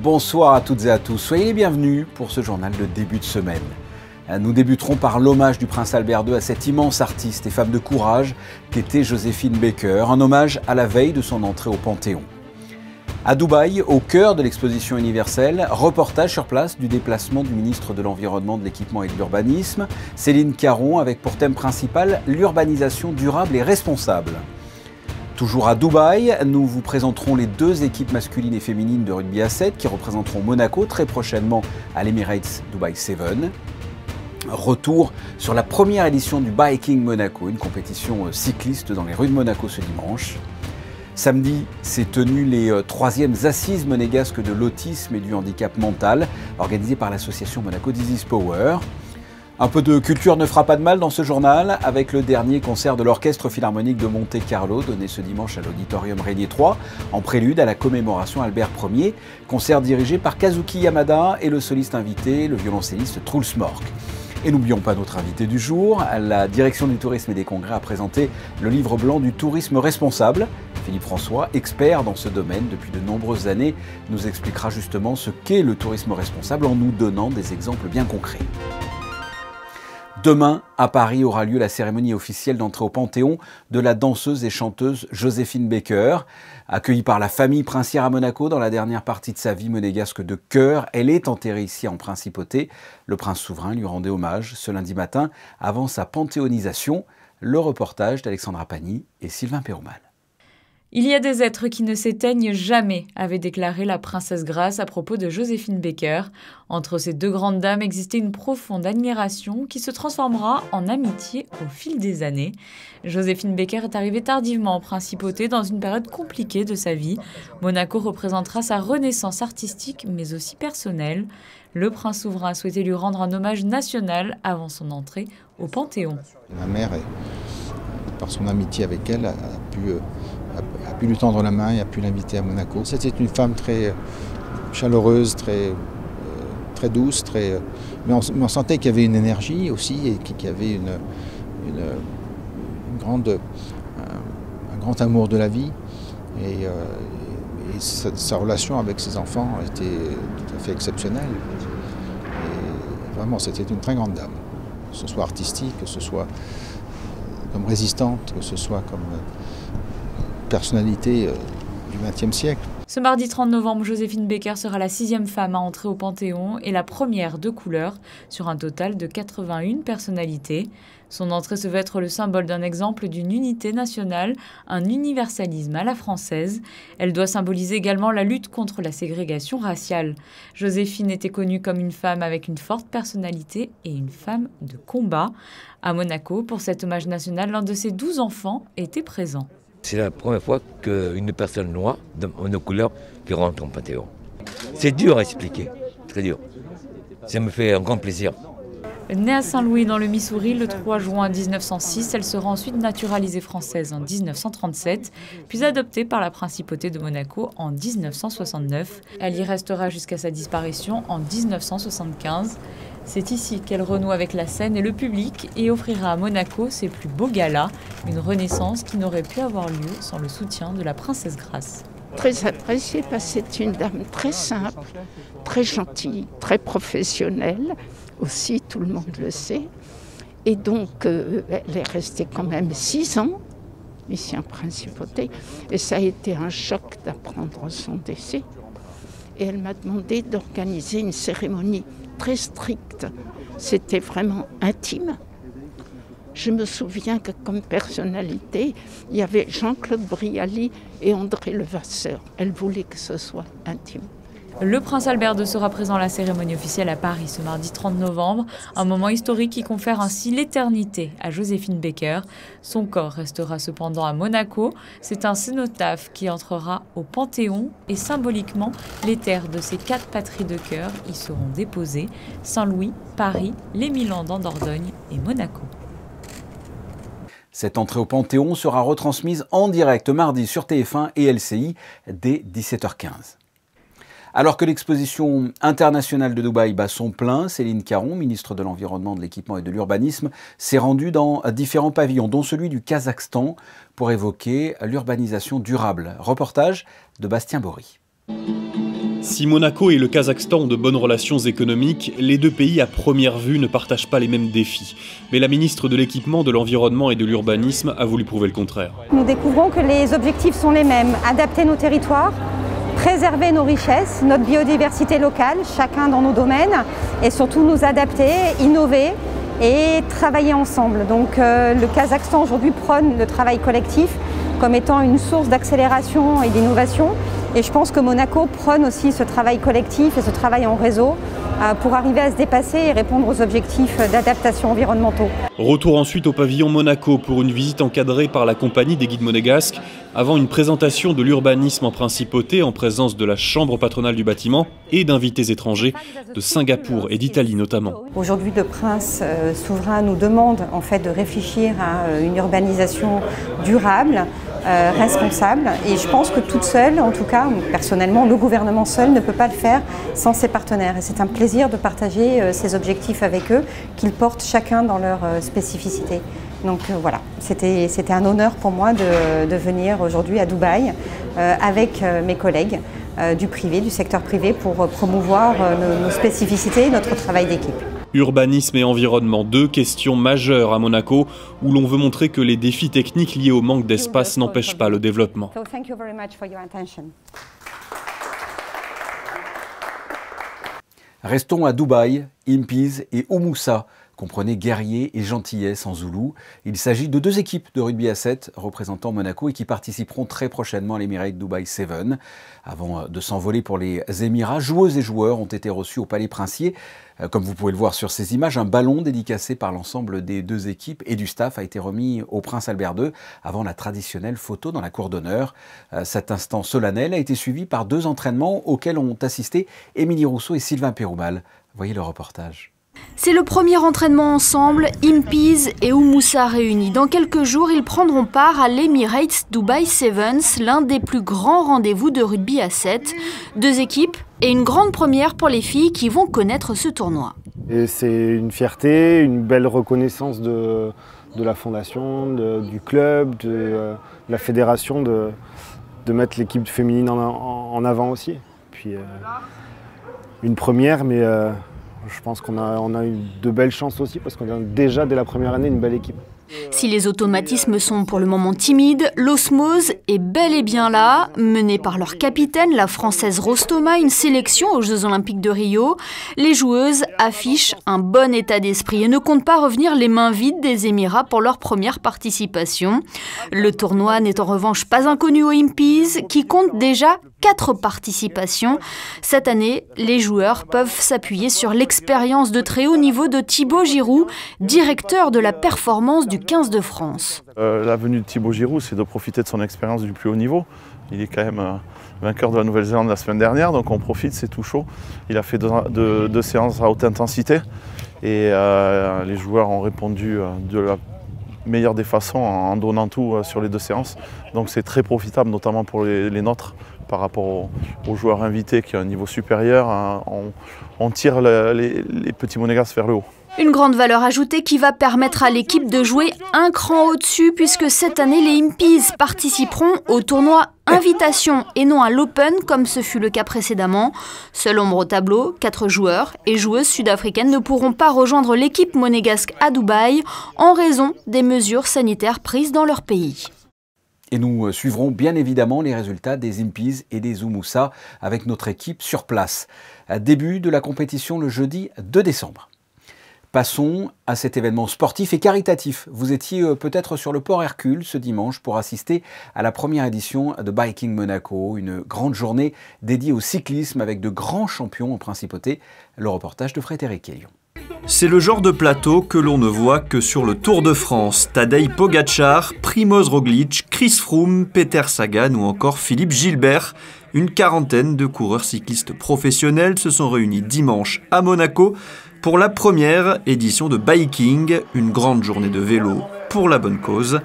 Bonsoir à toutes et à tous, soyez les bienvenus pour ce journal de début de semaine. Nous débuterons par l'hommage du prince Albert II à cette immense artiste et femme de courage qu'était Joséphine Baker, un hommage à la veille de son entrée au Panthéon. À Dubaï, au cœur de l'exposition universelle, reportage sur place du déplacement du ministre de l'Environnement, de l'Équipement et de l'Urbanisme, Céline Caron, avec pour thème principal l'urbanisation durable et responsable. Toujours à Dubaï, nous vous présenterons les deux équipes masculines et féminines de rugby à 7 qui représenteront Monaco très prochainement à l'Emirates Dubai 7. Retour sur la première édition du Biking Monaco, une compétition cycliste dans les rues de Monaco ce dimanche. Samedi, s'est tenues les 3e assises monégasques de l'autisme et du handicap mental, organisées par l'association Monaco Disease Power. Un peu de culture ne fera pas de mal dans ce journal, avec le dernier concert de l'Orchestre Philharmonique de Monte-Carlo, donné ce dimanche à l'Auditorium Régnier 3, en prélude à la commémoration Albert Ier, concert dirigé par Kazuki Yamada et le soliste invité, le violoncelliste Truls Mork. Et n'oublions pas notre invité du jour, la Direction du Tourisme et des Congrès a présenté le livre blanc du tourisme responsable. Philippe François, expert dans ce domaine depuis de nombreuses années, nous expliquera justement ce qu'est le tourisme responsable en nous donnant des exemples bien concrets. Demain, à Paris, aura lieu la cérémonie officielle d'entrée au Panthéon de la danseuse et chanteuse Joséphine Baker. Accueillie par la famille princière à Monaco dans la dernière partie de sa vie monégasque de cœur, elle est enterrée ici en principauté. Le prince souverain lui rendait hommage ce lundi matin avant sa panthéonisation. Le reportage d'Alexandra Pagny et Sylvain Péromal. Il y a des êtres qui ne s'éteignent jamais, avait déclaré la princesse Grace à propos de Joséphine Baker. Entre ces deux grandes dames existait une profonde admiration qui se transformera en amitié au fil des années. Joséphine Baker est arrivée tardivement en principauté dans une période compliquée de sa vie. Monaco représentera sa renaissance artistique mais aussi personnelle. Le prince souverain a souhaité lui rendre un hommage national avant son entrée au Panthéon. Ma mère, par son amitié avec elle, a pu lui tendre la main et a pu l'inviter à Monaco. C'était une femme très chaleureuse, très douce, mais on sentait qu'il y avait une énergie aussi et qu'il y avait un grand amour de la vie. Et sa relation avec ses enfants était tout à fait exceptionnelle. Et vraiment, c'était une très grande dame, que ce soit artistique, que ce soit comme résistante, que ce soit comme personnalité du XXe siècle. Ce mardi 30 novembre, Joséphine Baker sera la 6e femme à entrer au Panthéon et la première de couleur sur un total de 81 personnalités. Son entrée se veut être le symbole d'un exemple d'une unité nationale, un universalisme à la française. Elle doit symboliser également la lutte contre la ségrégation raciale. Joséphine était connue comme une femme avec une forte personnalité et une femme de combat. À Monaco, pour cet hommage national, l'un de ses 12 enfants était présent. C'est la première fois qu'une personne noire, de nos couleurs, qui rentre en Panthéon. C'est dur à expliquer, très dur. Ça me fait un grand plaisir. Née à Saint-Louis dans le Missouri le 3 juin 1906, elle sera ensuite naturalisée française en 1937, puis adoptée par la principauté de Monaco en 1969. Elle y restera jusqu'à sa disparition en 1975. C'est ici qu'elle renoue avec la scène et le public et offrira à Monaco ses plus beaux galas, une renaissance qui n'aurait pu avoir lieu sans le soutien de la princesse Grace. Très appréciée parce que c'est une dame très simple, très gentille, très professionnelle, aussi tout le monde le sait. Et donc elle est restée quand même 6 ans ici en principauté et ça a été un choc d'apprendre son décès. Et elle m'a demandé d'organiser une cérémonie très stricte. C'était vraiment intime. Je me souviens que comme personnalité, il y avait Jean-Claude Brialy et André Levasseur. Elle voulait que ce soit intime. Le prince Albert II sera présent à la cérémonie officielle à Paris ce mardi 30 novembre, un moment historique qui confère ainsi l'éternité à Joséphine Baker. Son corps restera cependant à Monaco. C'est un cénotaphe qui entrera au Panthéon et symboliquement, les terres de ces 4 patries de cœur y seront déposées: Saint-Louis, Paris, les Mille-Ans en Dordogne et Monaco. Cette entrée au Panthéon sera retransmise en direct mardi sur TF1 et LCI dès 17h15. Alors que l'exposition internationale de Dubaï bat son plein, Céline Caron, ministre de l'Environnement, de l'Équipement et de l'Urbanisme, s'est rendue dans différents pavillons, dont celui du Kazakhstan, pour évoquer l'urbanisation durable. Reportage de Bastien Bory. Si Monaco et le Kazakhstan ont de bonnes relations économiques, les deux pays à première vue ne partagent pas les mêmes défis. Mais la ministre de l'Équipement, de l'Environnement et de l'Urbanisme a voulu prouver le contraire. Nous découvrons que les objectifs sont les mêmes, adapter nos territoires, préserver nos richesses, notre biodiversité locale, chacun dans nos domaines, et surtout nous adapter, innover et travailler ensemble. Donc le Kazakhstan aujourd'hui prône le travail collectif comme étant une source d'accélération et d'innovation. Et je pense que Monaco prône aussi ce travail collectif et ce travail en réseau pour arriver à se dépasser et répondre aux objectifs d'adaptation environnementaux. Retour ensuite au pavillon Monaco pour une visite encadrée par la compagnie des guides monégasques avant une présentation de l'urbanisme en principauté en présence de la chambre patronale du bâtiment et d'invités étrangers de Singapour et d'Italie notamment. Aujourd'hui, le prince souverain nous demande en fait de réfléchir à une urbanisation durable, responsable, et je pense que toute seule, en tout cas personnellement, le gouvernement seul ne peut pas le faire sans ses partenaires, et c'est un plaisir de partager ces objectifs avec eux qu'ils portent chacun dans leur spécificité. Donc voilà, c'était un honneur pour moi de venir aujourd'hui à Dubaï avec mes collègues du privé, du secteur privé, pour promouvoir nos spécificités et notre travail d'équipe. Urbanisme et environnement, deux questions majeures à Monaco, où l'on veut montrer que les défis techniques liés au manque d'espace n'empêchent pas le développement. Restons à Dubaï, Impies et Oumoussa. Comprenez guerrier et gentillesse en zoulou. Il s'agit de deux équipes de rugby à 7 représentant Monaco et qui participeront très prochainement à l'Emirates Dubai 7. Avant de s'envoler pour les Émirats, joueuses et joueurs ont été reçus au Palais Princier. Comme vous pouvez le voir sur ces images, un ballon dédicacé par l'ensemble des deux équipes et du staff a été remis au prince Albert II avant la traditionnelle photo dans la cour d'honneur. Cet instant solennel a été suivi par deux entraînements auxquels ont assisté Émilie Rousseau et Sylvain Péroumal. Voyez le reportage. C'est le premier entraînement ensemble, Impies et Oumoussa réunis. Dans quelques jours, ils prendront part à l'Emirates Dubai 7, l'un des plus grands rendez-vous de rugby à 7. Deux équipes et une grande première pour les filles qui vont connaître ce tournoi. C'est une fierté, une belle reconnaissance de la fondation, du club, de la fédération, de mettre l'équipe féminine en avant aussi. Puis une première, mais je pense qu'on a eu de belles chances aussi parce qu'on a déjà dès la première année une belle équipe. Si les automatismes sont pour le moment timides, l'osmose est bel et bien là. Menée par leur capitaine, la Française Rose Thomas, une sélection aux Jeux Olympiques de Rio, les joueuses affichent un bon état d'esprit et ne comptent pas revenir les mains vides des Émirats pour leur première participation. Le tournoi n'est en revanche pas inconnu aux Impies, qui comptent déjà 4 participations. Cette année, les joueurs peuvent s'appuyer sur l'expérience de très haut niveau de Thibaut Giroud, directeur de la performance du 15 de France. La venue de Thibaut Giroud, c'est de profiter de son expérience du plus haut niveau. Il est quand même vainqueur de la Nouvelle-Zélande la semaine dernière, donc on profite, c'est tout chaud. Il a fait deux séances à haute intensité et les joueurs ont répondu de la meilleure des façons en donnant tout sur les 2 séances. Donc c'est très profitable, notamment pour les nôtres, par rapport aux joueurs invités qui ont un niveau supérieur. On tire les petits monégasques vers le haut. Une grande valeur ajoutée qui va permettre à l'équipe de jouer un cran au-dessus puisque cette année, les Impies participeront au tournoi Invitation et non à l'Open comme ce fut le cas précédemment. Seul ombre au tableau, 4 joueurs et joueuses sud-africaines ne pourront pas rejoindre l'équipe monégasque à Dubaï en raison des mesures sanitaires prises dans leur pays. Et nous suivrons bien évidemment les résultats des Impies et des Oumoussa avec notre équipe sur place. Début de la compétition le jeudi 2 décembre. Passons à cet événement sportif et caritatif. Vous étiez peut-être sur le port Hercule ce dimanche pour assister à la première édition de Biking Monaco, une grande journée dédiée au cyclisme avec de grands champions en principauté. Le reportage de Frédéric Caillon. C'est le genre de plateau que l'on ne voit que sur le Tour de France. Tadej Pogačar, Primož Roglič, Chris Froome, Peter Sagan ou encore Philippe Gilbert. Une quarantaine de coureurs cyclistes professionnels se sont réunis dimanche à Monaco pour la première édition de Biking, une grande journée de vélo pour la bonne cause.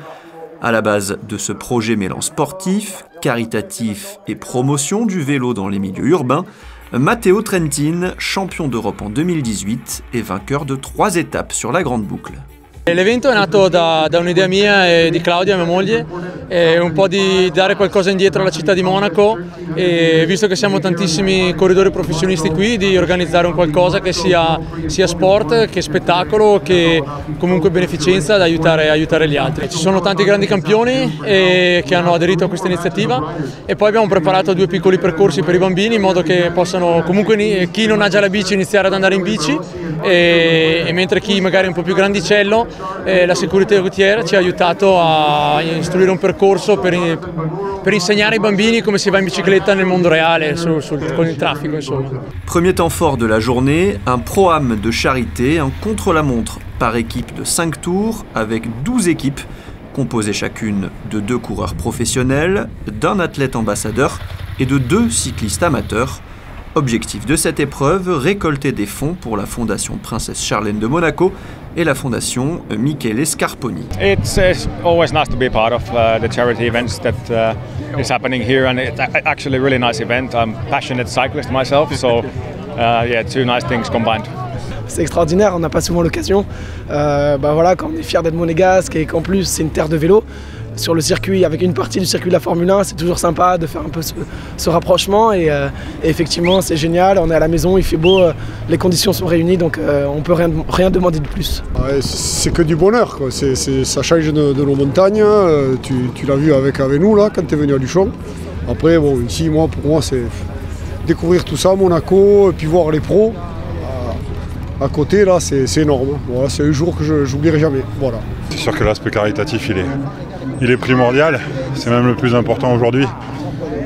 À la base de ce projet mêlant sportif, caritatif et promotion du vélo dans les milieux urbains, Matteo Trentin, champion d'Europe en 2018 et vainqueur de 3 étapes sur la Grande Boucle. L'evento è nato da un'idea mia e di Claudia, mia moglie, un po' di dare qualcosa indietro alla città di Monaco e visto che siamo tantissimi corridori professionisti qui, di organizzare un qualcosa che sia sport, che spettacolo, che comunque beneficenza da aiutare gli altri. Ci sono tanti grandi campioni che hanno aderito a questa iniziativa e poi abbiamo preparato 2 piccoli percorsi per i bambini in modo che possano comunque chi non ha già la bici iniziare ad andare in bici e mentre chi magari è un po' più grandicello la Sécurité Routière ci ha aiutato a istruire un percorso per insegnare ai bambini come si va in bicicletta nel mondo réel, con il traffico insomma. Premier temps fort de la journée, un pro-am de charité, un contre-la-montre par équipe de 5 tours avec 12 équipes composées chacune de 2 coureurs professionnels, d'un athlète ambassadeur et de 2 cyclistes amateurs. Objectif de cette épreuve, récolter des fonds pour la Fondation Princesse Charlène de Monaco et la Fondation Michele Scarponi. It's always nice to be part of the charity events that is happening here, and it's actually a really nice event. I'm a passionate cyclist myself, so yeah, 2 nice things combined. C'est extraordinaire, on n'a pas souvent l'occasion. Voilà, quand on est fier d'être monégasque et qu'en plus c'est une terre de vélo, sur le circuit, avec une partie du circuit de la Formule 1, c'est toujours sympa de faire un peu ce rapprochement et effectivement c'est génial, on est à la maison, il fait beau, les conditions sont réunies donc on ne peut rien demander de plus. Ouais, c'est que du bonheur, quoi. Ça change de nos montagnes, tu l'as vu avec nous là quand tu es venu à Luchon. Après bon, ici pour moi c'est découvrir tout ça, Monaco, et puis voir les pros. À côté là c'est énorme, voilà, c'est un jour que je n'oublierai jamais. Voilà. C'est sûr que l'aspect caritatif il est primordial, c'est même le plus important aujourd'hui.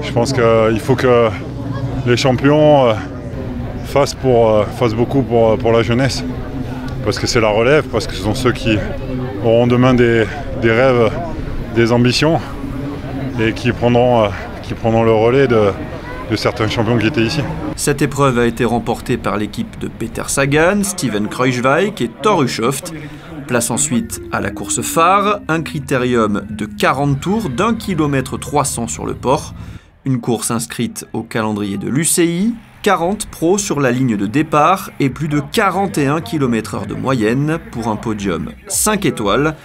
Je pense qu'il faut que les champions fassent beaucoup pour la jeunesse, parce que c'est la relève, parce que ce sont ceux qui auront demain des rêves, des ambitions, et qui prendront le relais de certains champions qui étaient ici. Cette épreuve a été remportée par l'équipe de Peter Sagan, Steven Kruijswijk et Thor Hushovd. Place ensuite à la course phare, un critérium de 40 tours d'1 km 300 sur le port. Une course inscrite au calendrier de l'UCI, 40 pros sur la ligne de départ et plus de 41 km/h de moyenne pour un podium 5 étoiles.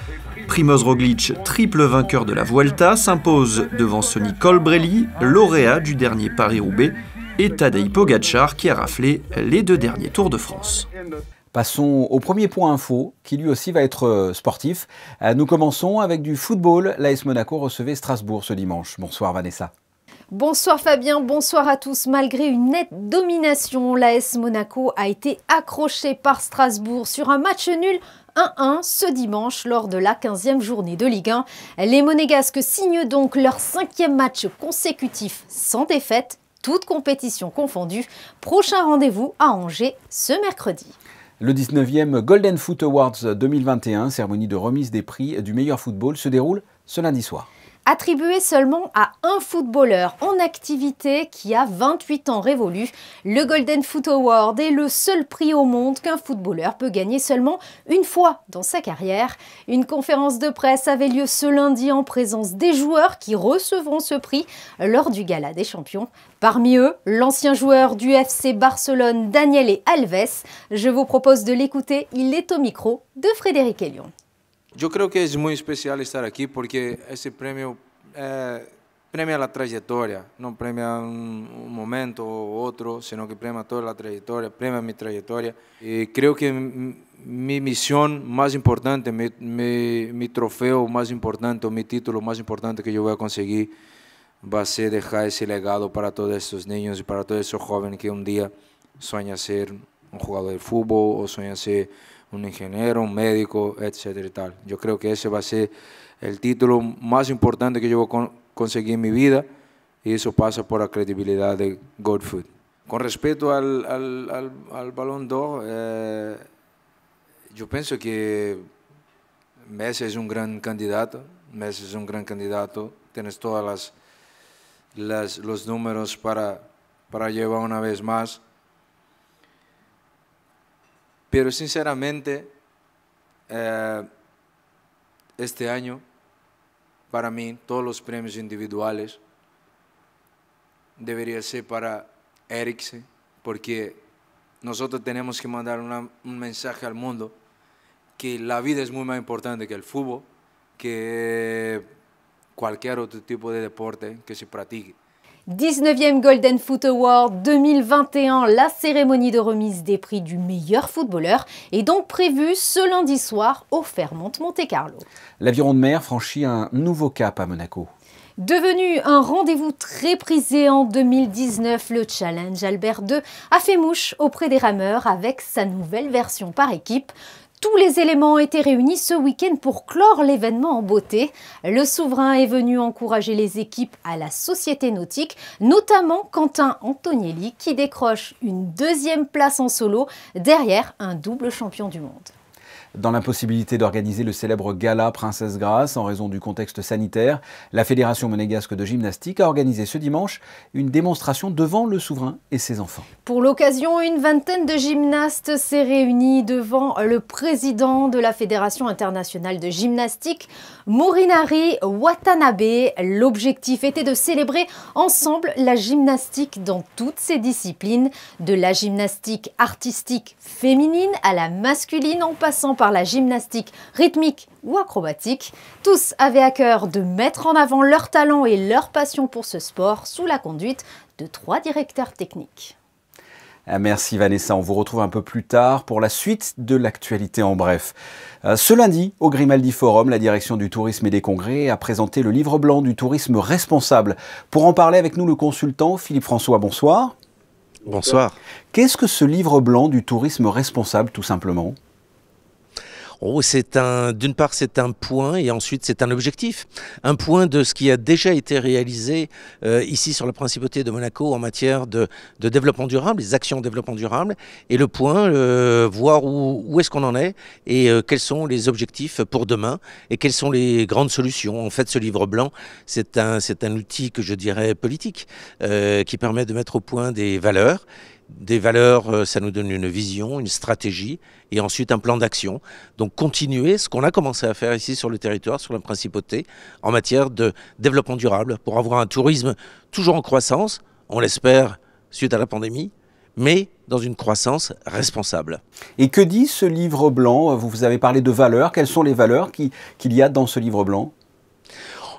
Primoz Roglic, triple vainqueur de la Vuelta, s'impose devant Sonny Colbrelli, lauréat du dernier Paris-Roubaix, et Tadej Pogačar qui a raflé les 2 derniers Tours de France. Passons au premier point info, qui lui aussi va être sportif. Nous commençons avec du football. L'AS Monaco recevait Strasbourg ce dimanche. Bonsoir Vanessa. Bonsoir Fabien, bonsoir à tous. Malgré une nette domination, l'AS Monaco a été accroché par Strasbourg sur un match nul 1-1 ce dimanche lors de la 15e journée de Ligue 1. Les Monégasques signent donc leur 5e match consécutif sans défaite, toutes compétitions confondues. Prochain rendez-vous à Angers ce mercredi. Le 19e Golden Foot Awards 2021, cérémonie de remise des prix du meilleur football, se déroule ce lundi soir. Attribué seulement à un footballeur en activité qui a 28 ans révolus, le Golden Foot Award est le seul prix au monde qu'un footballeur peut gagner seulement une fois dans sa carrière. Une conférence de presse avait lieu ce lundi en présence des joueurs qui recevront ce prix lors du Gala des Champions. Parmi eux, l'ancien joueur du FC Barcelone Daniel Alves. Je vous propose de l'écouter, il est au micro de Frédéric Elion. Yo creo que es muy especial estar aquí porque ese premio premia la trayectoria, no premia un momento u otro, sino que premia toda la trayectoria, premia mi trayectoria. Y creo que mi misión más importante, mi trofeo más importante, mi título más importante que yo voy a conseguir va a ser dejar ese legado para todos esos niños y para todos esos jóvenes que un día sueñan ser un jugador de fútbol o sueñan ser un ingeniero, un médico, etcétera y tal. Yo creo que ese va a ser el título más importante que yo voy a conseguir en mi vida y eso pasa por la credibilidad de GOAT. Con respecto al Balón d'Or, yo pienso que Messi es un gran candidato. Messi es un gran candidato. Tienes todos los números para llevar una vez más. Pero sinceramente, este año, para mí, todos los premios individuales deberían ser para Eriksen, porque nosotros tenemos que mandar un mensaje al mundo que la vida es muy más importante que el fútbol, que cualquier otro tipo de deporte que se pratique. 19e Golden Foot Award 2021, la cérémonie de remise des prix du meilleur footballeur est donc prévue ce lundi soir au Fairmont Monte-Carlo. L'aviron de mer franchit un nouveau cap à Monaco. Devenu un rendez-vous très prisé en 2019, le Challenge Albert II a fait mouche auprès des rameurs avec sa nouvelle version par équipe. Tous les éléments ont été réunis ce week-end pour clore l'événement en beauté. Le souverain est venu encourager les équipes à la société nautique, notamment Quentin Antonielli qui décroche une 2e place en solo derrière un double champion du monde. Dans l'impossibilité d'organiser le célèbre gala Princesse Grace en raison du contexte sanitaire, la Fédération monégasque de gymnastique a organisé ce dimanche une démonstration devant le souverain et ses enfants. Pour l'occasion, une vingtaine de gymnastes s'est réunie devant le président de la Fédération internationale de gymnastique, Morinari Watanabe. L'objectif était de célébrer ensemble la gymnastique dans toutes ses disciplines, de la gymnastique artistique féminine à la masculine en passant par la gymnastique rythmique ou acrobatique. Tous avaient à cœur de mettre en avant leur talent et leur passion pour ce sport sous la conduite de 3 directeurs techniques. Merci Vanessa, on vous retrouve un peu plus tard pour la suite de l'actualité en bref. Ce lundi, au Grimaldi Forum, la direction du tourisme et des congrès a présenté le livre blanc du tourisme responsable. Pour en parler avec nous, le consultant Philippe François, bonsoir. Bonsoir. Qu'est-ce que ce livre blanc du tourisme responsable, tout simplement ? D'une part, c'est un point et ensuite, c'est un objectif. Un point de ce qui a déjà été réalisé ici sur la Principauté de Monaco en matière de développement durable, les actions de développement durable. Et le point, voir où est-ce qu'on en est et quels sont les objectifs pour demain et quelles sont les grandes solutions. En fait, ce livre blanc, c'est un outil que je dirais politique qui permet de mettre au point des valeurs. Des valeurs, ça nous donne une vision, une stratégie et ensuite un plan d'action. Donc continuer ce qu'on a commencé à faire ici sur le territoire, sur la Principauté, en matière de développement durable, pour avoir un tourisme toujours en croissance, on l'espère suite à la pandémie, mais dans une croissance responsable. Et que dit ce livre blanc ? Vous avez parlé de valeurs, quelles sont les valeurs qu'il y a dans ce livre blanc ?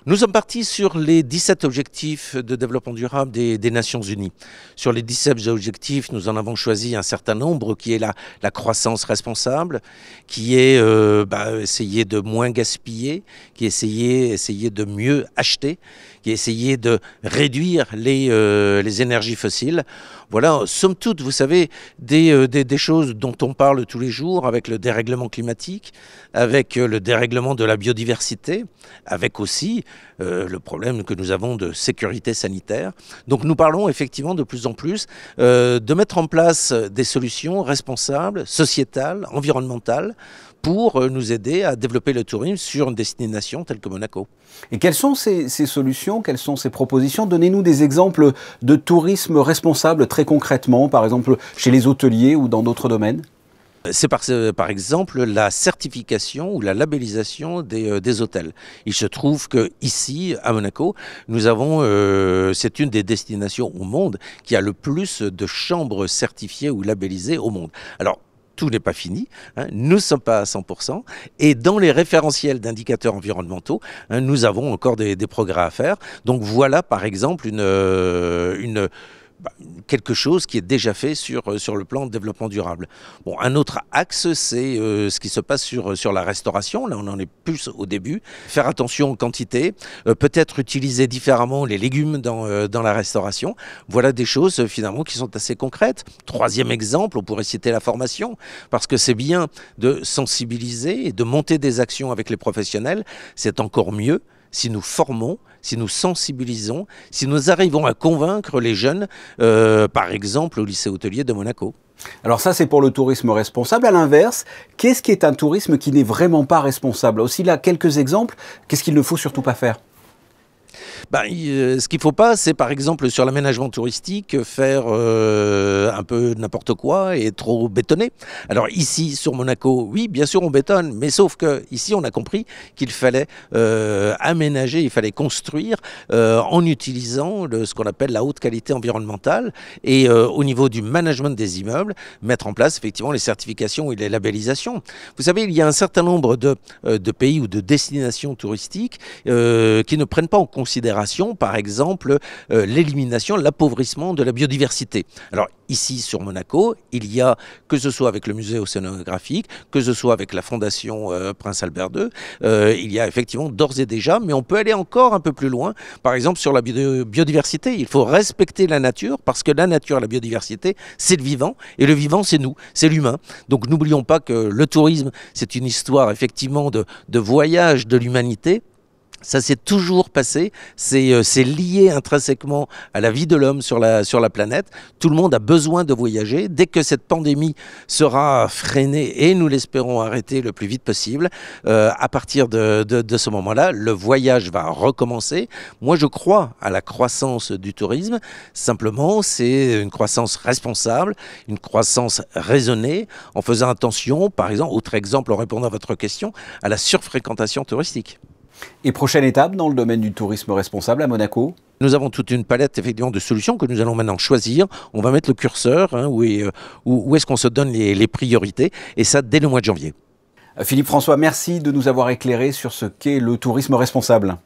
Nous sommes partis sur les 17 objectifs de développement durable des Nations Unies. Sur les 17 objectifs, nous en avons choisi un certain nombre qui est la croissance responsable, qui est essayer de moins gaspiller, qui est essayer de mieux acheter, qui est essayer de réduire les énergies fossiles. Voilà, somme toute, vous savez, des choses dont on parle tous les jours avec le dérèglement climatique, avec le dérèglement de la biodiversité, avec aussi le problème que nous avons de sécurité sanitaire. Donc nous parlons effectivement de plus en plus de mettre en place des solutions responsables, sociétales, environnementales, pour nous aider à développer le tourisme sur une destination telle que Monaco. Et quelles sont ces solutions, quelles sont ces propositions ? Donnez-nous des exemples de tourisme responsable très concrètement, par exemple chez les hôteliers ou dans d'autres domaines. C'est par exemple la certification ou la labellisation des hôtels. Il se trouve qu'ici, à Monaco, nous avons, c'est une des destinations au monde qui a le plus de chambres certifiées ou labellisées au monde. Alors, tout n'est pas fini, nous ne sommes pas à 100%, et dans les référentiels d'indicateurs environnementaux, nous avons encore des progrès à faire. Donc voilà par exemple quelque chose qui est déjà fait sur le plan de développement durable. Bon, un autre axe, c'est ce qui se passe sur la restauration. Là, on en est plus au début. Faire attention aux quantités, peut-être utiliser différemment les légumes dans la restauration. Voilà des choses finalement qui sont assez concrètes. Troisième exemple, on pourrait citer la formation, parce que c'est bien de sensibiliser et de monter des actions avec les professionnels. C'est encore mieux si nous formons, si nous sensibilisons, si nous arrivons à convaincre les jeunes, par exemple au lycée hôtelier de Monaco. Alors ça, c'est pour le tourisme responsable. À l'inverse, qu'est-ce qui est un tourisme qui n'est vraiment pas responsable ? Aussi là, quelques exemples, qu'est-ce qu'il ne faut surtout pas faire ? Ce qu'il ne faut pas, c'est par exemple sur l'aménagement touristique faire un peu n'importe quoi et trop bétonné. Alors ici, sur Monaco, oui, bien sûr, on bétonne, mais sauf que ici, on a compris qu'il fallait aménager, il fallait construire en utilisant ce qu'on appelle la haute qualité environnementale et au niveau du management des immeubles, mettre en place effectivement les certifications et les labellisations. Vous savez, il y a un certain nombre de pays ou de destinations touristiques qui ne prennent pas en considération, par exemple, l'élimination, l'appauvrissement de la biodiversité. Alors ici sur Monaco, il y a, que ce soit avec le musée océanographique, que ce soit avec la fondation Prince Albert II, il y a effectivement d'ores et déjà, mais on peut aller encore un peu plus loin, par exemple sur la biodiversité. Il faut respecter la nature, parce que la nature, la biodiversité, c'est le vivant, et le vivant, c'est nous, c'est l'humain. Donc n'oublions pas que le tourisme, c'est une histoire effectivement de voyage de l'humanité. Ça s'est toujours passé, c'est lié intrinsèquement à la vie de l'homme sur la planète. Tout le monde a besoin de voyager. Dès que cette pandémie sera freinée, et nous l'espérons arrêter le plus vite possible, à partir de ce moment-là, le voyage va recommencer. Moi, je crois à la croissance du tourisme. Simplement, c'est une croissance responsable, une croissance raisonnée, en faisant attention, par exemple, autre exemple en répondant à votre question, à la surfréquentation touristique. Et prochaine étape dans le domaine du tourisme responsable à Monaco? Nous avons toute une palette effectivement de solutions que nous allons maintenant choisir. On va mettre le curseur, hein, où est-ce qu'on se donne les priorités, et ça dès le mois de janvier. Philippe François, merci de nous avoir éclairé sur ce qu'est le tourisme responsable.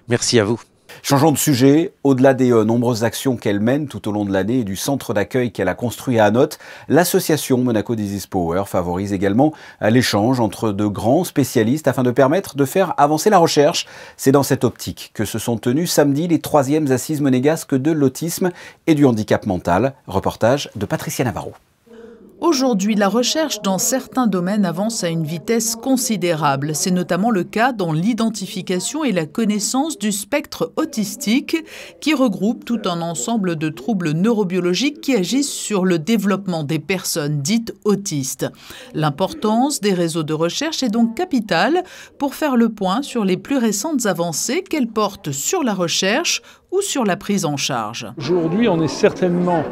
Merci à vous. Changeons de sujet. Au-delà des nombreuses actions qu'elle mène tout au long de l'année et du centre d'accueil qu'elle a construit à Anote, l'association Monaco Disease Power favorise également l'échange entre de grands spécialistes afin de permettre de faire avancer la recherche. C'est dans cette optique que se sont tenues samedi les 3e assises monégasques de l'autisme et du handicap mental. Reportage de Patricia Navarro. Aujourd'hui, la recherche dans certains domaines avance à une vitesse considérable. C'est notamment le cas dans l'identification et la connaissance du spectre autistique, qui regroupe tout un ensemble de troubles neurobiologiques qui agissent sur le développement des personnes dites autistes. L'importance des réseaux de recherche est donc capitale pour faire le point sur les plus récentes avancées qu'elles portent sur la recherche ou sur la prise en charge. Aujourd'hui, on est certainement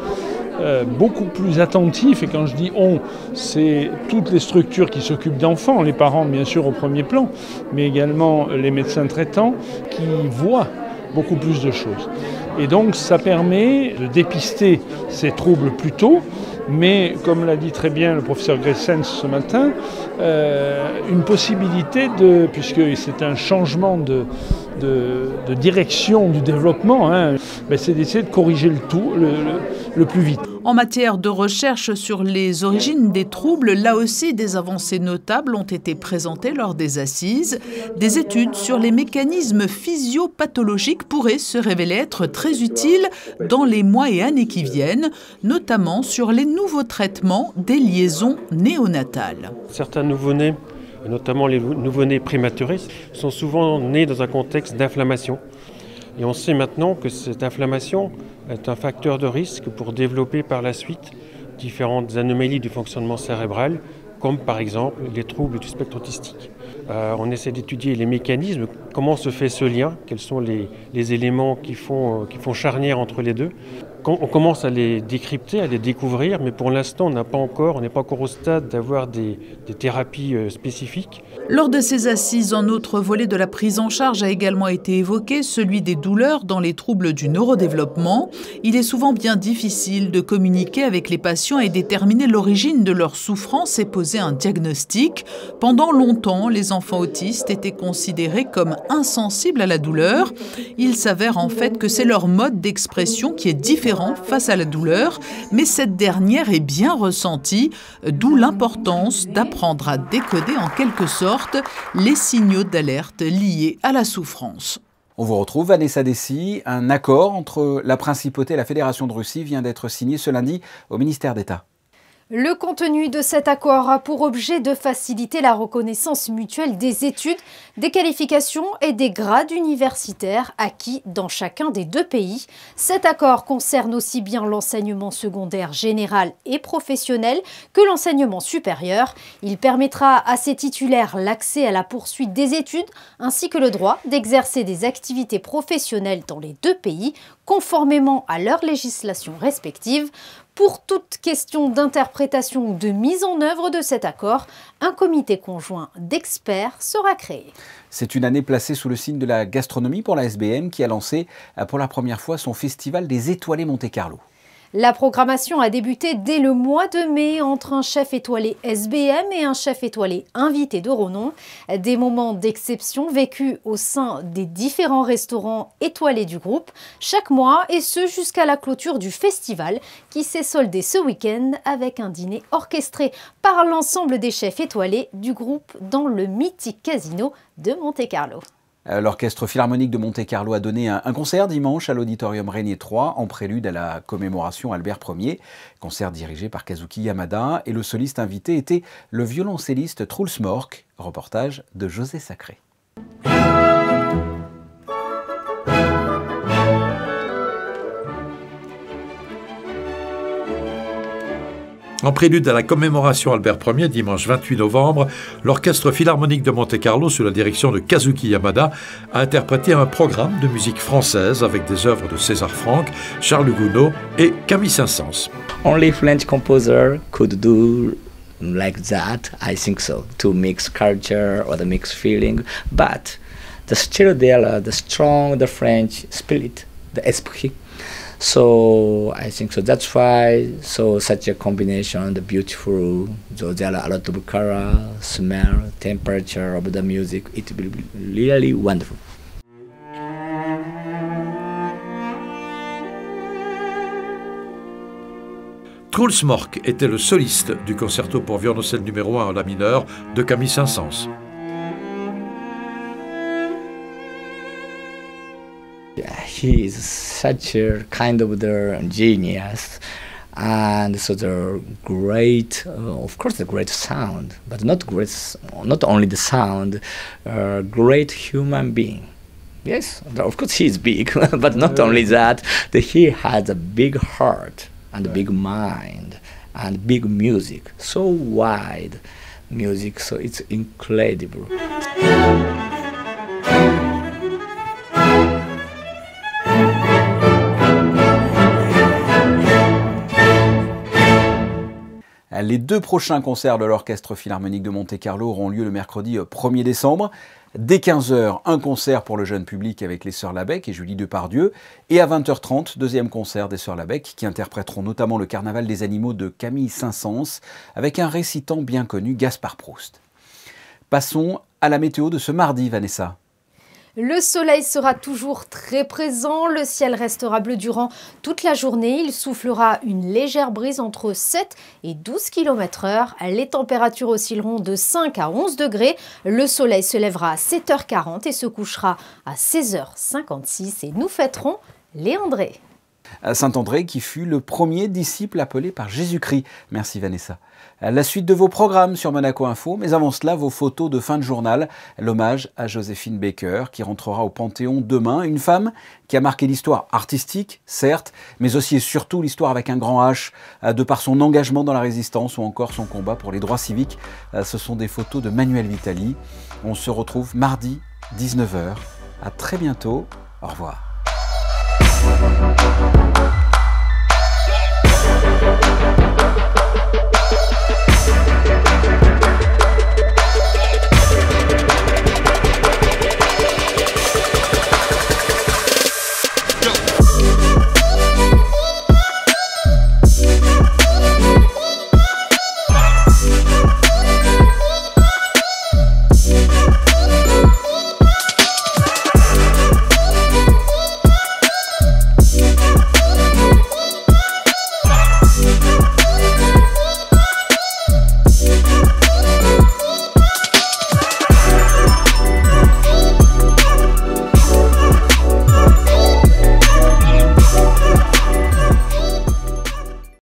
beaucoup plus attentif, et quand je dis on, c'est toutes les structures qui s'occupent d'enfants, les parents bien sûr au premier plan, mais également les médecins traitants qui voient beaucoup plus de choses. Et donc ça permet de dépister ces troubles plus tôt, mais comme l'a dit très bien le professeur Gressens ce matin, une possibilité puisque c'est un changement de direction du développement, hein, c'est d'essayer de corriger le plus vite. En matière de recherche sur les origines des troubles, là aussi des avancées notables ont été présentées lors des assises. Des études sur les mécanismes physiopathologiques pourraient se révéler être très utiles dans les mois et années qui viennent, notamment sur les nouveaux traitements des liaisons néonatales. Certains nouveau-nés, notamment les nouveau-nés prématurés, sont souvent nés dans un contexte d'inflammation. Et on sait maintenant que cette inflammation est un facteur de risque pour développer par la suite différentes anomalies du fonctionnement cérébral, comme par exemple les troubles du spectre autistique. On essaie d'étudier les mécanismes, comment se fait ce lien, quels sont les éléments qui font charnière entre les deux. On commence à les décrypter, à les découvrir, mais pour l'instant, on n'est pas encore au stade d'avoir des thérapies spécifiques. Lors de ces assises, un autre volet de la prise en charge a également été évoqué, celui des douleurs dans les troubles du neurodéveloppement. Il est souvent bien difficile de communiquer avec les patients et déterminer l'origine de leur souffrance et poser un diagnostic. Pendant longtemps, les enfants autistes étaient considérés comme insensibles à la douleur. Il s'avère en fait que c'est leur mode d'expression qui est différent face à la douleur, mais cette dernière est bien ressentie, d'où l'importance d'apprendre à décoder en quelque sorte les signaux d'alerte liés à la souffrance. On vous retrouve, Vanessa Dessy. Un accord entre la Principauté et la Fédération de Russie vient d'être signé ce lundi au ministère d'État. Le contenu de cet accord a pour objet de faciliter la reconnaissance mutuelle des études, des qualifications et des grades universitaires acquis dans chacun des deux pays. Cet accord concerne aussi bien l'enseignement secondaire général et professionnel que l'enseignement supérieur. Il permettra à ces titulaires l'accès à la poursuite des études ainsi que le droit d'exercer des activités professionnelles dans les deux pays, conformément à leurs législations respectives. Pour toute question d'interprétation ou de mise en œuvre de cet accord, un comité conjoint d'experts sera créé. C'est une année placée sous le signe de la gastronomie pour la SBM qui a lancé pour la première fois son festival des étoilés Monte-Carlo. La programmation a débuté dès le mois de mai entre un chef étoilé SBM et un chef étoilé invité de renom. Des moments d'exception vécus au sein des différents restaurants étoilés du groupe chaque mois, et ce jusqu'à la clôture du festival qui s'est soldé ce week-end avec un dîner orchestré par l'ensemble des chefs étoilés du groupe dans le mythique casino de Monte-Carlo. L'Orchestre Philharmonique de Monte-Carlo a donné un concert dimanche à l'Auditorium Régnier 3 en prélude à la commémoration Albert Ier. Concert dirigé par Kazuki Yamada, et le soliste invité était le violoncelliste Truls Mork. Reportage de José Sacré. En prélude à la commémoration Albert Ier, dimanche 28 novembre, l'Orchestre Philharmonique de Monte-Carlo, sous la direction de Kazuki Yamada, a interprété un programme de musique française avec des œuvres de César Franck, Charles Gounod et Camille Saint-Saëns. Only French composer could do like that, I think so, to mix culture or the mix feeling, but still there the strong, the French spirit, the esprit. So I think so. That's why such a combination, the beautiful. So there are a lot of color, smell, temperature of the music. It will be really wonderful. Truls Mork était le soliste du concerto pour violoncelle numéro 1 en la mineur de Camille Saint-Saëns. He is such a kind of the genius, and so the great, of course, the great sound, but not only the sound, great human being. Yes, of course he is big, but not only that, he has a big heart and a big mind and big music, so wide music, so it's incredible. Les deux prochains concerts de l'Orchestre Philharmonique de Monte-Carlo auront lieu le mercredi 1er décembre. Dès 15h, un concert pour le jeune public avec les Sœurs Labec et Julie Depardieu. Et à 20h30, deuxième concert des Sœurs Labec qui interpréteront notamment le Carnaval des animaux de Camille Saint-Saëns avec un récitant bien connu, Gaspard Proust. Passons à la météo de ce mardi, Vanessa. Le soleil sera toujours très présent, le ciel restera bleu durant toute la journée, il soufflera une légère brise entre 7 et 12 km/h, les températures oscilleront de 5 à 11 degrés, le soleil se lèvera à 7h40 et se couchera à 16h56 et nous fêterons les André. Saint-André qui fut le premier disciple appelé par Jésus-Christ. Merci Vanessa. La suite de vos programmes sur Monaco Info, mais avant cela, vos photos de fin de journal, l'hommage à Joséphine Baker qui rentrera au Panthéon demain, une femme qui a marqué l'histoire artistique, certes, mais aussi et surtout l'histoire avec un grand H, de par son engagement dans la résistance ou encore son combat pour les droits civiques. Ce sont des photos de Manuel Vitali. On se retrouve mardi, 19h. À très bientôt. Au revoir.